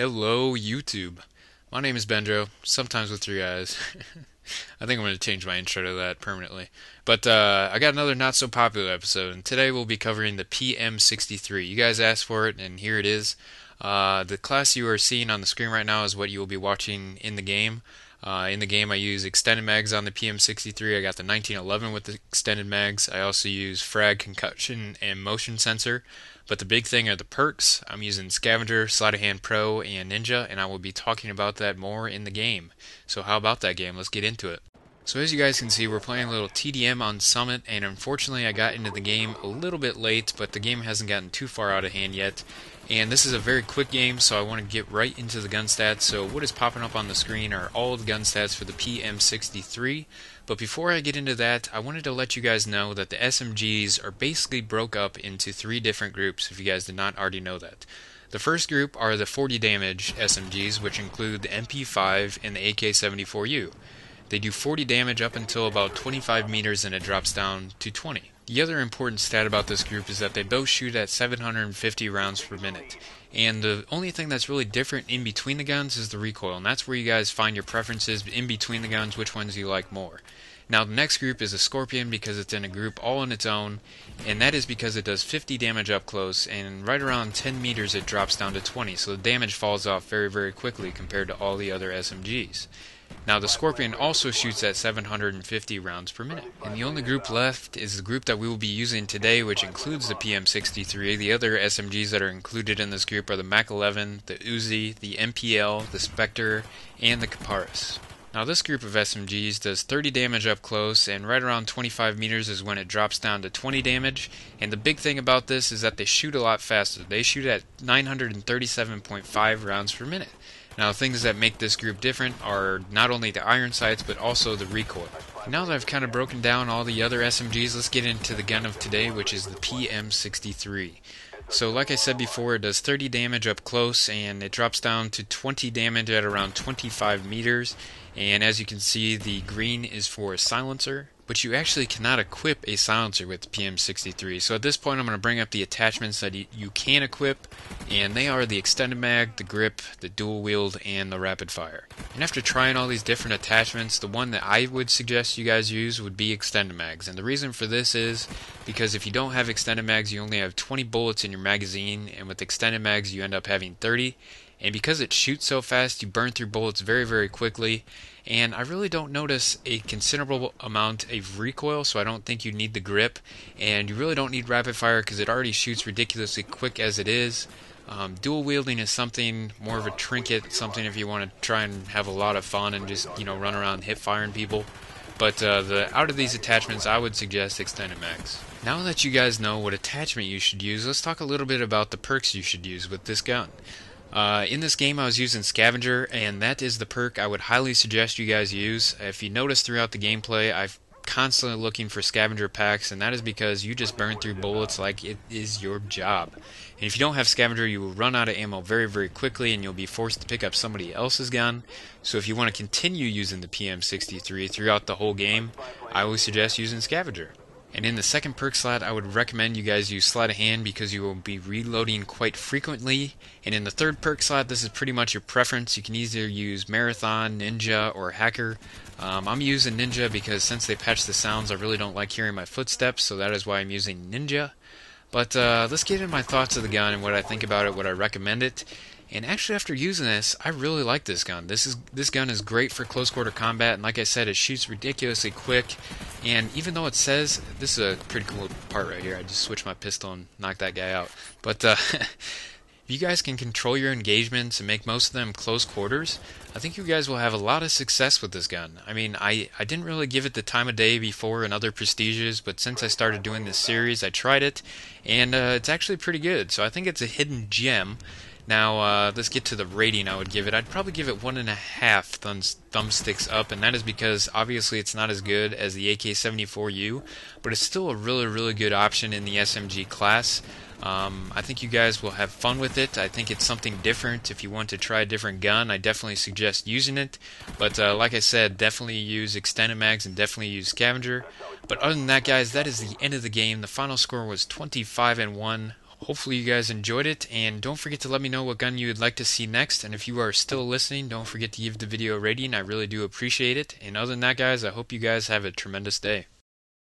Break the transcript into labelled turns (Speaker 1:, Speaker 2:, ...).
Speaker 1: Hello, YouTube. My name is Benjo, sometimes with three eyes. I think I'm going to change my intro to that permanently. But I got another not so popular episode, and today we'll be covering the PM63. You guys asked for it, and here it is. The class you are seeing on the screen right now is what you will be watching in the game. In the game, I use extended mags on the PM63. I got the 1911 with the extended mags. I also use frag, concussion, and motion sensor. But the big thing are the perks. I'm using Scavenger, Sleight of Hand Pro, and Ninja, and I will be talking about that more in the game. So how about that game? Let's get into it. So as you guys can see, we're playing a little TDM on Summit, and unfortunately I got into the game a little bit late, but the game hasn't gotten too far out of hand yet. And this is a very quick game, so I want to get right into the gun stats. So what is popping up on the screen are all the gun stats for the PM63. But before I get into that, I wanted to let you guys know that the SMGs are basically broke up into three different groups, if you guys did not already know that. The first group are the 40 damage SMGs, which include the MP5 and the AK-74U. They do 40 damage up until about 25 meters and it drops down to 20. The other important stat about this group is that they both shoot at 750 rounds per minute. And the only thing that's really different in between the guns is the recoil, and that's where you guys find your preferences in between the guns, which ones you like more. Now the next group is a Scorpion because it's in a group all on its own, and that is because it does 50 damage up close, and right around 10 meters it drops down to 20, so the damage falls off very quickly compared to all the other SMGs. Now the Scorpion also shoots at 750 rounds per minute. And the only group left is the group that we will be using today, which includes the PM63. The other SMGs that are included in this group are the Mac 11, the Uzi, the MPL, the Spectre, and the Caparis. Now this group of SMGs does 30 damage up close, and right around 25 meters is when it drops down to 20 damage. And the big thing about this is that they shoot a lot faster. They shoot at 937.5 rounds per minute. Now, things that make this group different are not only the iron sights, but also the recoil. Now that I've kind of broken down all the other SMGs, let's get into the gun of today, which is the PM63. So like I said before, it does 30 damage up close, and it drops down to 20 damage at around 25 meters. And as you can see, the green is for a silencer, but you actually cannot equip a silencer with the PM63. So at this point I'm going to bring up the attachments that you can equip, and they are the extended mag, the grip, the dual wield, and the rapid fire. And after trying all these different attachments, the one that I would suggest you guys use would be extended mags. And the reason for this is because if you don't have extended mags, you only have 20 bullets in your magazine, and with extended mags you end up having 30. And because it shoots so fast, you burn through bullets very quickly. And I really don't notice a considerable amount of recoil, so I don't think you need the grip. And you really don't need rapid fire because it already shoots ridiculously quick as it is. Dual wielding is something more of a trinket, something if you want to try and have a lot of fun and just run around hip firing people. But out of these attachments, I would suggest extended mags. Now that you guys know what attachment you should use, let's talk a little bit about the perks you should use with this gun. In this game I was using Scavenger, and that is the perk I would highly suggest you guys use. If you notice throughout the gameplay, I'm constantly looking for Scavenger packs, and that is because you just burn through bullets like it is your job. And if you don't have Scavenger, you will run out of ammo very quickly, and you'll be forced to pick up somebody else's gun. So if you want to continue using the PM63 throughout the whole game, I always suggest using Scavenger. And in the second perk slot, I would recommend you guys use Sleight of Hand because you will be reloading quite frequently. And in the third perk slot, this is pretty much your preference. You can either use Marathon, Ninja, or Hacker. I'm using Ninja because since they patched the sounds, I really don't like hearing my footsteps, so that is why I'm using Ninja. But let's get into my thoughts of the gun and what I think about it, what I recommend it. And actually, after using this, I really like this gun. This gun is great for close quarter combat, and like I said, it shoots ridiculously quick. And even though it says, this is a pretty cool part right here. I just switched my pistol and knocked that guy out. But if you guys can control your engagements and make most of them close quarters, I think you guys will have a lot of success with this gun. I mean, I didn't really give it the time of day before in other prestiges, but since I started doing this series, I tried it, and it's actually pretty good. So I think it's a hidden gem. Now, let's get to the rating I would give it. I'd probably give it 1.5 thumbsticks up, and that is because obviously it's not as good as the AK-74U, but it's still a really good option in the SMG class. I think you guys will have fun with it. I think it's something different. If you want to try a different gun, I definitely suggest using it. But like I said, definitely use extended mags and definitely use Scavenger. But other than that, guys, that is the end of the game. The final score was 25-1. Hopefully you guys enjoyed it, and don't forget to let me know what gun you would like to see next, and if you are still listening, don't forget to give the video a rating. I really do appreciate it. And other than that, guys, I hope you guys have a tremendous day.